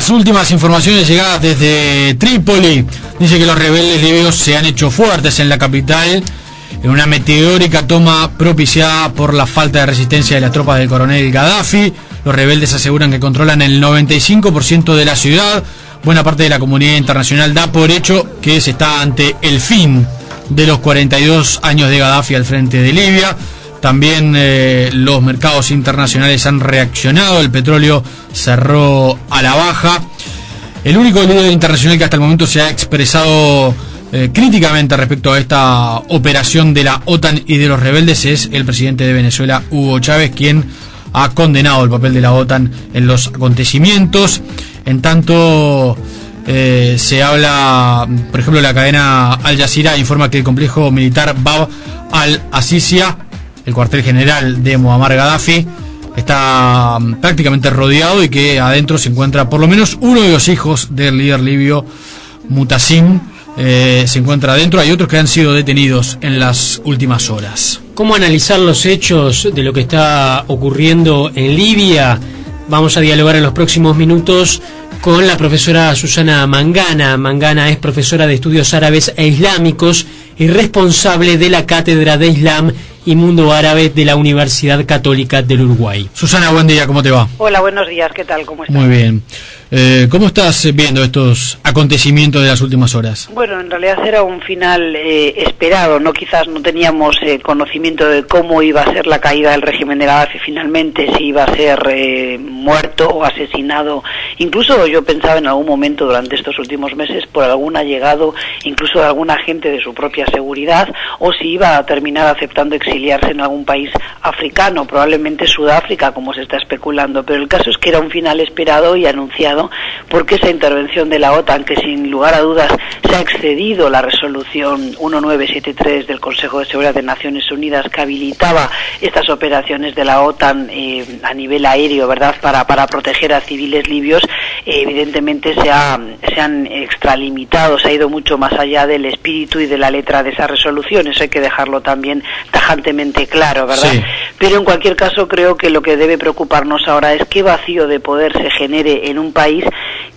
las últimas informaciones llegadas desde Trípoli. Dice que los rebeldes libios se han hecho fuertes en la capital en una meteórica toma propiciada por la falta de resistencia de las tropas del coronel Gaddafi. Los rebeldes aseguran que controlan el 95% de la ciudad. Buena parte de la comunidad internacional da por hecho que se está ante el fin de los 42 años de Gaddafi al frente de Libia. También los mercados internacionales han reaccionado. El petróleo cerró a la baja. El único líder internacional que hasta el momento se ha expresado críticamente respecto a esta operación de la OTAN y de los rebeldes es el presidente de Venezuela, Hugo Chávez, quien ha condenado el papel de la OTAN en los acontecimientos. En tanto, se habla, por ejemplo, la cadena Al Jazeera informa que el complejo militar Bab al-Azizia, el cuartel general de Muammar Gaddafi, está prácticamente rodeado y que adentro se encuentra por lo menos uno de los hijos del líder libio Mutassim. Se encuentra adentro. Hay otros que han sido detenidos en las últimas horas. ¿Cómo analizar los hechos de lo que está ocurriendo en Libia? Vamos a dialogar en los próximos minutos con la profesora Susana Mangana. Mangana es profesora de Estudios Árabes e Islámicos y responsable de la Cátedra de Islam y Mundo Árabe de la Universidad Católica del Uruguay. Susana, buen día, ¿cómo te va? Hola, buenos días, ¿qué tal? ¿Cómo estás? Muy bien. ¿Cómo estás viendo estos acontecimientos de las últimas horas? Bueno, en realidad era un final esperado, ¿no? Quizás no teníamos conocimiento de cómo iba a ser la caída del régimen de Gaddafi finalmente, si iba a ser muerto o asesinado. Incluso yo pensaba en algún momento durante estos últimos meses por algún allegado, incluso de algún agente de su propia seguridad, o si iba a terminar aceptando exiliarse en algún país africano, probablemente Sudáfrica, como se está especulando. Pero el caso es que era un final esperado y anunciado, porque esa intervención de la OTAN, que sin lugar a dudas se ha excedido la resolución 1973 del Consejo de Seguridad de Naciones Unidas, que habilitaba estas operaciones de la OTAN a nivel aéreo, ¿verdad?, para proteger a civiles libios, evidentemente se han extralimitado, se ha ido mucho más allá del espíritu y de la letra de esa resolución. Eso hay que dejarlo también tajantemente claro, ¿verdad? Sí. Pero en cualquier caso creo que lo que debe preocuparnos ahora es qué vacío de poder se genere en un país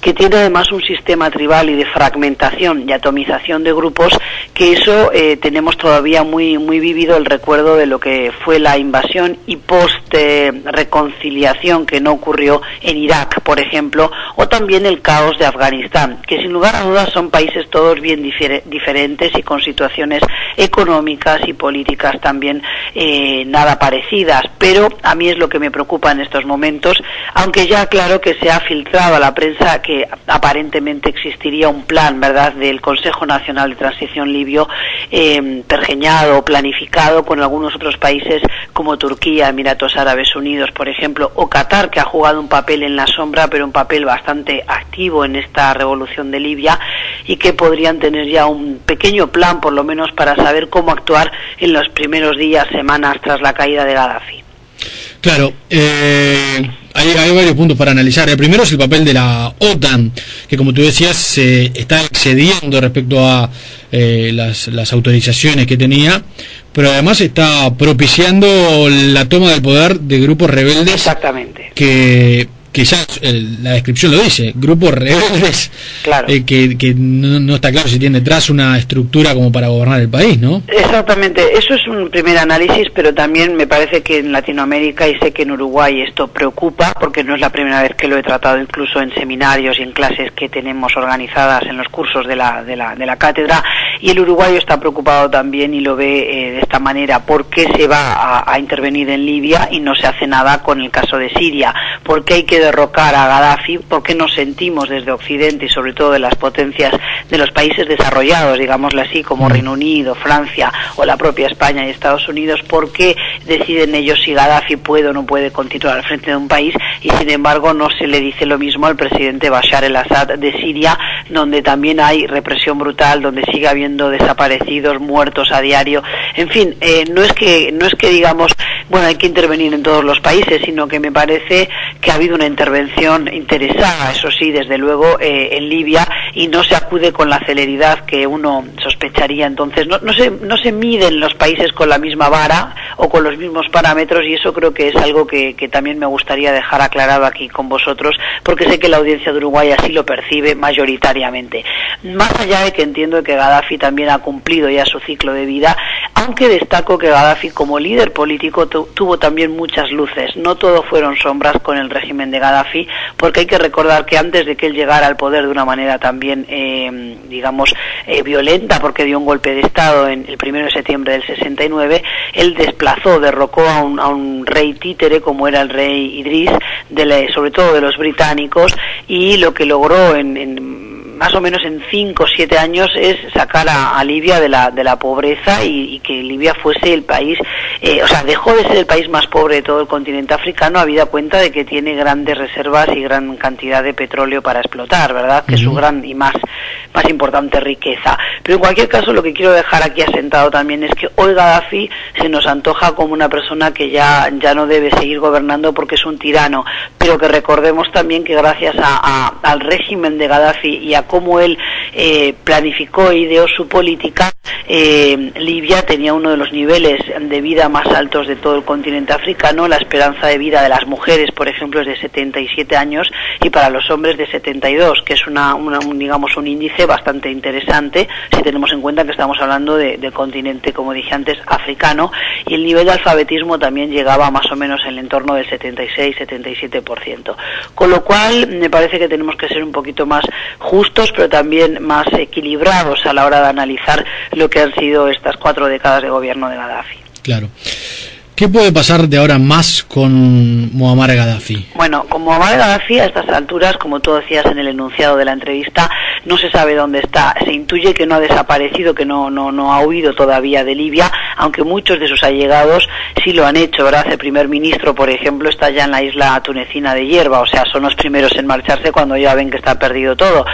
que tiene además un sistema tribal y de fragmentación y atomización de grupos, que eso tenemos todavía muy vívido el recuerdo de lo que fue la invasión y post-reconciliación que no ocurrió en Irak, por ejemplo, o también el caos de Afganistán, que sin lugar a dudas son países todos bien diferentes y con situaciones económicas y políticas también nada parecidas, pero a mí es lo que me preocupa en estos momentos, aunque ya claro que se ha filtrado a la prensa que aparentemente existiría un plan, ¿verdad?, del Consejo Nacional de Transición libio pergeñado, planificado con algunos otros países como Turquía, Emiratos Árabes Unidos, por ejemplo, o Qatar, que ha jugado un papel en la sombra, pero un papel bastante activo en esta revolución de Libia, y que podrían tener ya un pequeño plan, por lo menos, para saber cómo actuar en los primeros días, semanas tras la caída de Gaddafi. Claro, hay varios puntos para analizar. El primero es el papel de la OTAN, que como tú decías se está excediendo respecto a las autorizaciones que tenía, pero además está propiciando la toma del poder de grupos rebeldes. Exactamente. Que ya la descripción lo dice, grupos rebeldes, claro. Que no está claro si tiene detrás una estructura como para gobernar el país, ¿no? Exactamente, eso es un primer análisis, pero también me parece que en Latinoamérica, y sé que en Uruguay esto preocupa, porque no es la primera vez que lo he tratado incluso en seminarios y en clases que tenemos organizadas en los cursos de la cátedra, y el uruguayo está preocupado también y lo ve de esta manera. ¿Por qué se va a intervenir en Libia y no se hace nada con el caso de Siria? ¿Por qué hay que derrocar a Gaddafi? ¿Por qué nos sentimos desde Occidente y sobre todo de las potencias de los países desarrollados, digámoslo así, como Reino Unido, Francia o la propia España y Estados Unidos, por qué deciden ellos si Gaddafi puede o no puede continuar al frente de un país, y sin embargo no se le dice lo mismo al presidente Bashar el-Assad de Siria, donde también hay represión brutal, donde sigue habiendo desaparecidos, muertos a diario? En fin, no es que digamos, bueno, hay que intervenir en todos los países, sino que me parece que ha habido una intervención interesada, eso sí, desde luego, en Libia, y no se acude con la celeridad que uno sospecharía. Entonces no se miden los países con la misma vara o con los mismos parámetros, y eso creo que es algo que también me gustaría dejar aclarado aquí con vosotros, porque sé que la audiencia de Uruguay así lo percibe mayoritariamente. Más allá de que entiendo que Gaddafi también ha cumplido ya su ciclo de vida, aunque destaco que Gaddafi como líder político tuvo también muchas luces. No todo fueron sombras con el régimen de Gaddafi, porque hay que recordar que antes de que él llegara al poder de una manera también, violenta, porque dio un golpe de Estado en el 1 de septiembre del 69, él derrocó a un rey títere como era el rey Idris, sobre todo de los británicos, y lo que logró en más o menos en 5 o 7 años es sacar a Libia de la pobreza y que Libia fuese el país, dejó de ser el país más pobre de todo el continente africano, habida cuenta de que tiene grandes reservas y gran cantidad de petróleo para explotar, ¿verdad? Que es su gran y más importante riqueza. Pero en cualquier caso, lo que quiero dejar aquí asentado también es que hoy Gaddafi se nos antoja como una persona que ya no debe seguir gobernando porque es un tirano, pero que recordemos también que gracias al régimen de Gaddafi y a cómo él planificó e ideó su política, Libia tenía uno de los niveles de vida más altos de todo el continente africano. La esperanza de vida de las mujeres, por ejemplo, es de 77 años y para los hombres de 72, que es un índice bastante interesante si tenemos en cuenta que estamos hablando del continente, como dije antes, africano, y el nivel de alfabetismo también llegaba más o menos en el entorno del 76-77%. Con lo cual, me parece que tenemos que ser un poquito más justos, pero también más equilibrados a la hora de analizar lo que han sido estas 4 décadas de gobierno de Gaddafi. Claro. ¿Qué puede pasar de ahora más con Muammar Gaddafi? Bueno, con Muammar Gaddafi a estas alturas, como tú decías en el enunciado de la entrevista, no se sabe dónde está. Se intuye que no ha desaparecido, que no ha huido todavía de Libia, aunque muchos de sus allegados sí lo han hecho, ¿verdad? El primer ministro, por ejemplo, está ya en la isla tunecina de Yerba, o sea, son los primeros en marcharse cuando ya ven que está perdido todo.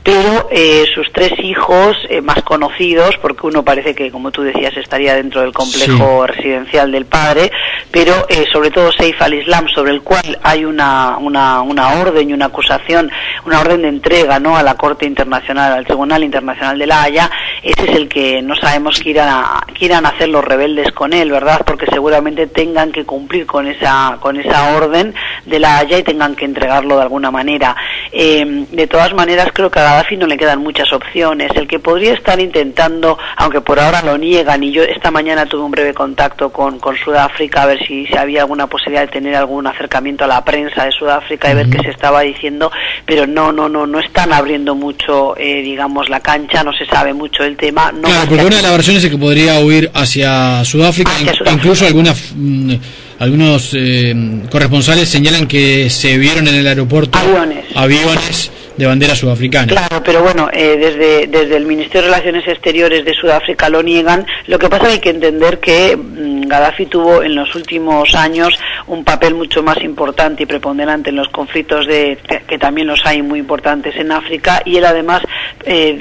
Pero sus 3 hijos más conocidos, porque uno parece que, como tú decías, estaría dentro del complejo residencial del padre, pero sobre todo Saif al-Islam, sobre el cual hay una orden y una acusación, una orden de entrega, ¿no?, a la Corte Internacional, al Tribunal Internacional de la Haya. Ese es el que no sabemos qué irán a hacer los rebeldes con él, ¿verdad? Porque seguramente tengan que cumplir con esa orden de la Haya y tengan que entregarlo de alguna manera. De todas maneras, creo que a Gaddafi no le quedan muchas opciones. El que podría estar intentando, aunque por ahora lo niegan, y yo esta mañana tuve un breve contacto con Sudáfrica a ver si había alguna posibilidad de tener algún acercamiento a la prensa de Sudáfrica y ver qué se estaba diciendo, pero no están abriendo mucho, la cancha, no se sabe mucho del tema. No, claro, porque una de las versiones es que podría huir hacia Sudáfrica, incluso algunos corresponsales señalan que se vieron en el aeropuerto aviones de bandera sudafricana. Claro, pero bueno, desde el Ministerio de Relaciones Exteriores de Sudáfrica lo niegan. Lo que pasa es que hay que entender que Gaddafi tuvo en los últimos años un papel mucho más importante y preponderante en los conflictos que también los hay muy importantes en África, y él además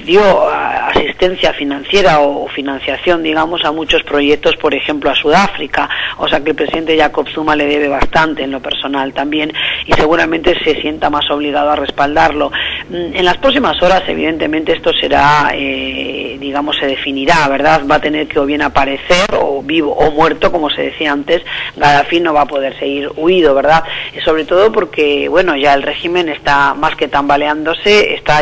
dio asistencia financiera o financiación, a muchos proyectos, por ejemplo a Sudáfrica, o sea que el presidente Jacob Zuma le debe bastante en lo personal también, y seguramente se sienta más obligado a respaldarlo. En las próximas horas, evidentemente, esto será, se definirá, ¿verdad? Va a tener que o bien aparecer, o vivo o muerto, como se decía antes. Gaddafi no va a poder seguir huido, ¿verdad? Sobre todo porque, ya el régimen está más que tambaleándose, está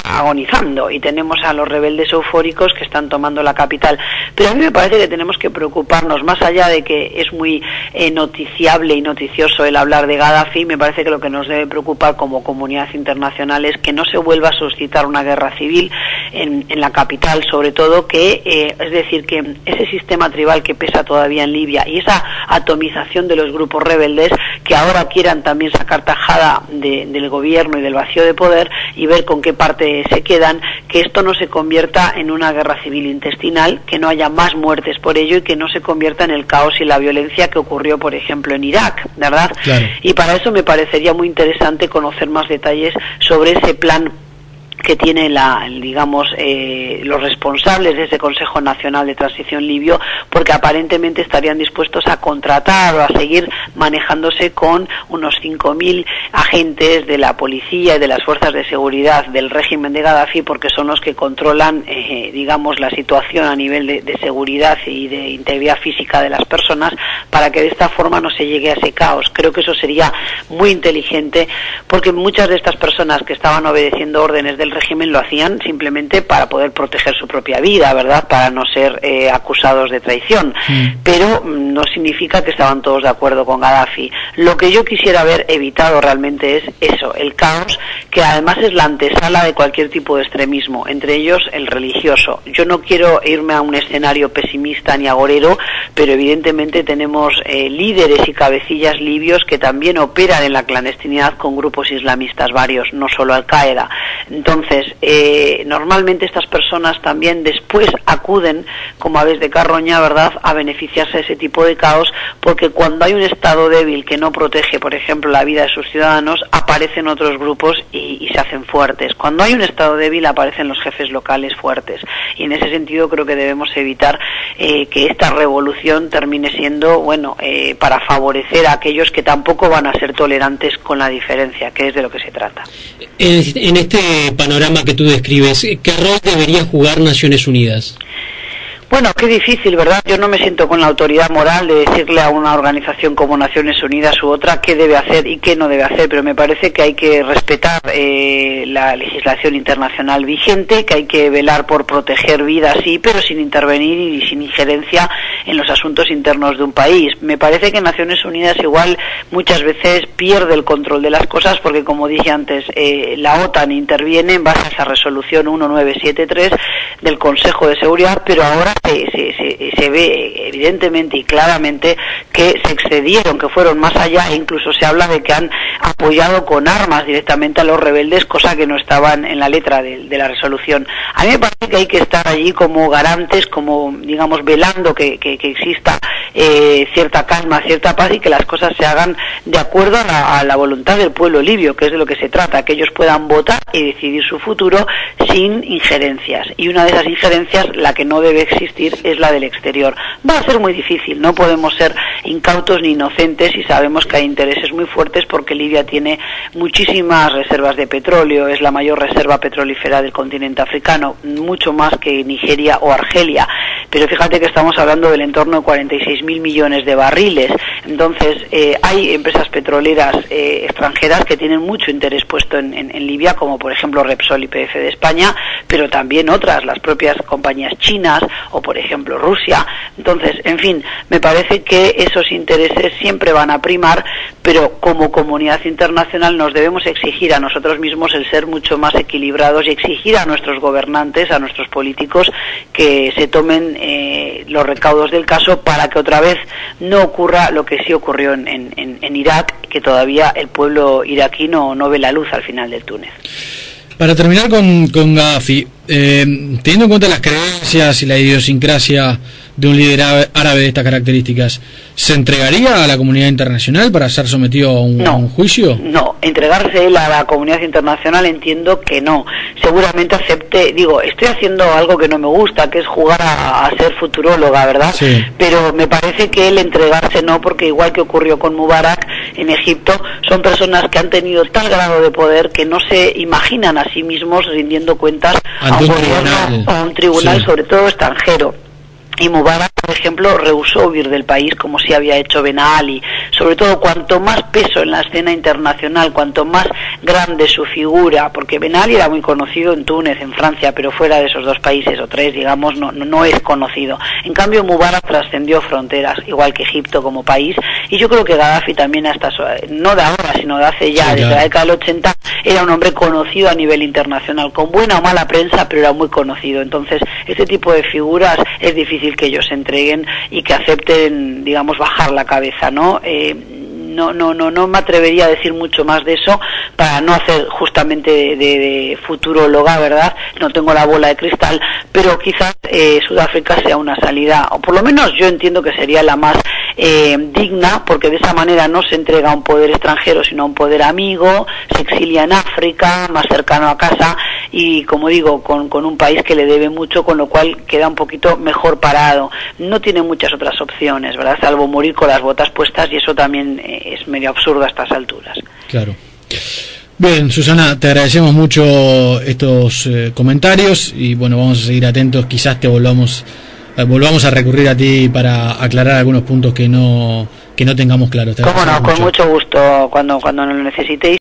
agonizando, y tenemos a los rebeldes eufóricos que están tomando la capital. Pero a mí me parece que tenemos que preocuparnos, más allá de que es muy noticiable y noticioso el hablar de Gaddafi, me parece que lo que nos debe preocupar como comunidad internacional es que no se vuelva a suscitar una guerra civil en la capital, sobre todo es decir, que ese sistema tribal que pesa todavía en Libia y esa atomización de los grupos rebeldes que ahora quieran también sacar tajada del gobierno y del vacío de poder y ver con qué parte se quedan, que esto no se convierta en una guerra civil intestinal, que no haya más muertes por ello y que no se convierta en el caos y la violencia que ocurrió, por ejemplo, en Irak, ¿verdad? Claro. Y para eso me parecería muy interesante conocer más detalles sobre ese plan que tiene los responsables de ese Consejo Nacional de Transición libio, porque aparentemente estarían dispuestos a contratar o a seguir manejándose con unos 5.000 agentes de la policía y de las fuerzas de seguridad del régimen de Gaddafi, porque son los que controlan la situación a nivel de seguridad y de integridad física de las personas, para que de esta forma no se llegue a ese caos. Creo que eso sería muy inteligente, porque muchas de estas personas que estaban obedeciendo órdenes del régimen lo hacían simplemente para poder proteger su propia vida, ¿verdad?, para no ser acusados de traición, pero no significa que estaban todos de acuerdo con Gaddafi. Lo que yo quisiera haber evitado realmente es eso, el caos, que además es la antesala de cualquier tipo de extremismo, entre ellos el religioso. Yo no quiero irme a un escenario pesimista ni agorero, pero evidentemente tenemos líderes y cabecillas libios que también operan en la clandestinidad con grupos islamistas varios, no solo Al-Qaeda. Entonces, normalmente estas personas también después acuden como aves de carroña, ¿verdad?, a beneficiarse de ese tipo de caos, porque cuando hay un Estado débil que no protege, por ejemplo, la vida de sus ciudadanos, aparecen otros grupos y se hacen fuertes. Cuando hay un Estado débil aparecen los jefes locales fuertes, y en ese sentido creo que debemos evitar que esta revolución termine siendo, para favorecer a aquellos que tampoco van a ser tolerantes con la diferencia, que es de lo que se trata. En este panorama que tú describes, ¿qué rol debería jugar Naciones Unidas? Bueno, qué difícil, ¿verdad? Yo no me siento con la autoridad moral de decirle a una organización como Naciones Unidas u otra qué debe hacer y qué no debe hacer, pero me parece que hay que respetar la legislación internacional vigente, que hay que velar por proteger vidas, sí, pero sin intervenir y sin injerencia en los asuntos internos de un país. Me parece que Naciones Unidas igual muchas veces pierde el control de las cosas, porque como dije antes, la OTAN interviene en base a esa resolución 1973 del Consejo de Seguridad, pero ahora se ve evidentemente y claramente que se excedieron, que fueron más allá, e incluso se habla de que han apoyado con armas directamente a los rebeldes, cosa que no estaban en la letra de la resolución. A mí me parece que hay que estar allí como garantes, como velando que exista cierta calma, cierta paz, y que las cosas se hagan de acuerdo a la voluntad del pueblo libio, que es de lo que se trata, que ellos puedan votar y decidir su futuro sin injerencias. Y una de esas injerencias, la que no debe existir, es la del exterior. Va a ser muy difícil, no podemos ser incautos ni inocentes, y sabemos que hay intereses muy fuertes, porque Libia tiene muchísimas reservas de petróleo, es la mayor reserva petrolífera del continente africano, mucho más que Nigeria o Argelia, pero fíjate que estamos hablando del entorno de 46.000 millones de barriles. Entonces hay empresas petroleras extranjeras que tienen mucho interés puesto en Libia, como por ejemplo Repsol y PDVSA de España, pero también otras, las propias compañías chinas o por ejemplo Rusia. Entonces, en fin, me parece que esos intereses siempre van a primar, pero como comunidad internacional nos debemos exigir a nosotros mismos el ser mucho más equilibrados y exigir a nuestros gobernantes, a nuestros políticos, que se tomen los recaudos del caso, para que otra vez no ocurra lo que sí ocurrió en Irak, que todavía el pueblo iraquí no ve la luz al final del túnel. Para terminar con Gaddafi, teniendo en cuenta las creencias y la idiosincrasia de un líder árabe de estas características, ¿se entregaría a la comunidad internacional para ser sometido a un juicio? No, entregarse él a la comunidad internacional entiendo que no. Seguramente acepte, estoy haciendo algo que no me gusta, que es jugar a ser futuróloga, ¿verdad? Sí. Pero me parece que él entregarse no, porque igual que ocurrió con Mubarak en Egipto, son personas que han tenido tal grado de poder que no se imaginan a sí mismos rindiendo cuentas a un gobierno o a un tribunal, sí, sobre todo extranjero. Y Mubarak, por ejemplo, rehusó huir del país, como sí había hecho Ben Ali. Sobre todo, cuanto más peso en la escena internacional, cuanto más grande su figura, porque Ben Ali era muy conocido en Túnez, en Francia, pero fuera de esos dos países o tres, no es conocido. En cambio, Mubarak trascendió fronteras, igual que Egipto como país, y yo creo que Gaddafi también, no de ahora, sino de hace ya, desde la década del 80, era un hombre conocido a nivel internacional, con buena o mala prensa, pero era muy conocido. Entonces, este tipo de figuras es difícil que ellos se entreguen y que acepten, bajar la cabeza, ¿no? No me atrevería a decir mucho más de eso, para no hacer justamente de futuróloga, ¿verdad? No tengo la bola de cristal, pero quizás Sudáfrica sea una salida, o por lo menos yo entiendo que sería la más digna, porque de esa manera no se entrega a un poder extranjero, sino a un poder amigo, se exilia en África, más cercano a casa, y como digo, con un país que le debe mucho, con lo cual queda un poquito mejor parado. No tiene muchas otras opciones, ¿verdad? Salvo morir con las botas puestas, y eso también es medio absurdo a estas alturas. Claro. Bien, Susana, te agradecemos mucho estos comentarios y bueno, vamos a seguir atentos, quizás te volvamos a recurrir a ti para aclarar algunos puntos que no tengamos claros. Cómo no, con mucho gusto, cuando lo necesitéis.